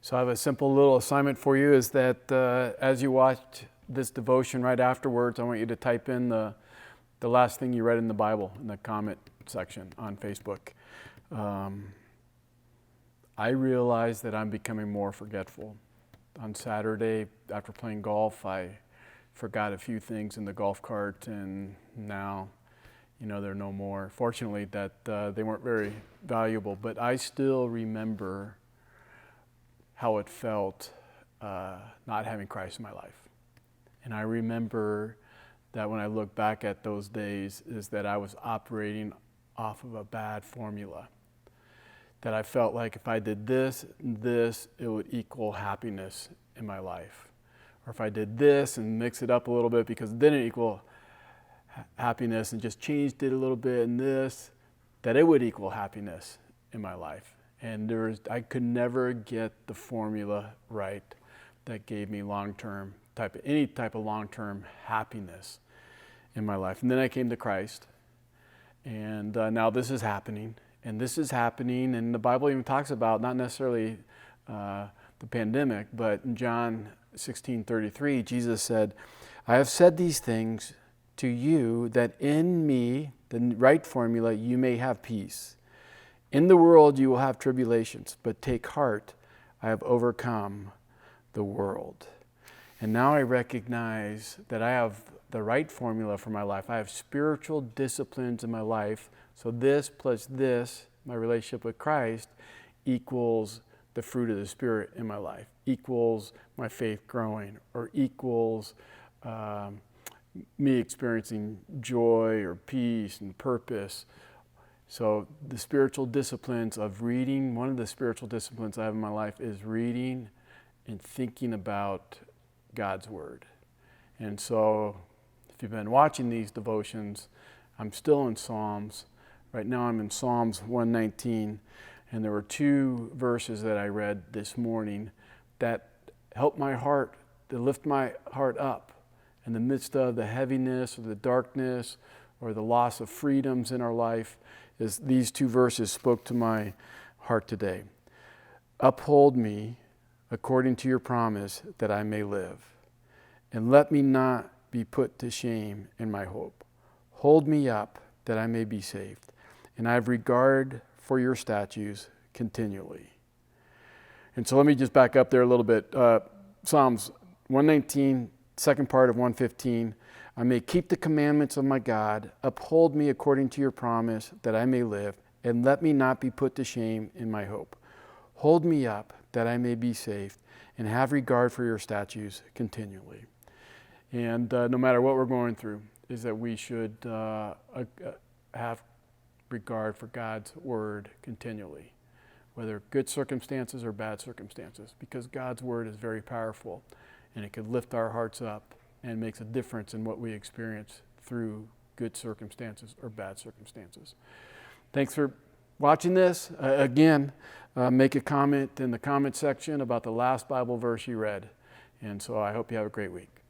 So I have a simple little assignment for you is that as you watch this devotion right afterwards, I want you to type in the last thing you read in the Bible in the comment section on Facebook. I realize that I'm becoming more forgetful. On Saturday, after playing golf, I forgot a few things in the golf cart, and now, they're no more. Fortunately, that they weren't very valuable, but I still remember how it felt not having Christ in my life. And I remember that when I look back at those days is that I was operating off of a bad formula. That I felt like if I did this, it would equal happiness in my life. Or if I did this and mix it up a little bit because it didn't equal happiness and just changed it a little bit and this, that it would equal happiness in my life. And I could never get the formula right that gave me any type of long-term happiness in my life. And then I came to Christ, and now this is happening. And this is happening, and the Bible even talks about not necessarily the pandemic, but in John 16:33, Jesus said, "I have said these things to you that in me, the right formula, you may have peace. In the world you will have tribulations, but take heart, I have overcome the world." And now I recognize that I have the right formula for my life. I have spiritual disciplines in my life. So this plus this, my relationship with Christ, equals the fruit of the Spirit in my life, equals my faith growing, or equals me experiencing joy or peace and purpose. So the spiritual disciplines of reading, one of the spiritual disciplines I have in my life is reading and thinking about God's Word. And so if you've been watching these devotions, I'm still in Psalms. Right now I'm in Psalms 119, and there were two verses that I read this morning that helped my heart, that lift my heart up in the midst of the heaviness or the darkness or the loss of freedoms in our life. Is these two verses spoke to my heart today. "Uphold me according to your promise that I may live, and let me not be put to shame in my hope. Hold me up that I may be saved, and I have regard for your statutes continually." And so let me just back up there a little bit. Psalms 119, second part of 115. "I may keep the commandments of my God. Uphold me according to your promise that I may live, and let me not be put to shame in my hope. Hold me up that I may be saved, and have regard for your statutes continually." And no matter what we're going through, is that we should have regard for God's Word continually, whether good circumstances or bad circumstances, because God's Word is very powerful, and it could lift our hearts up and makes a difference in what we experience through good circumstances or bad circumstances. Thanks for watching this. Again, make a comment in the comment section about the last Bible verse you read. And so I hope you have a great week.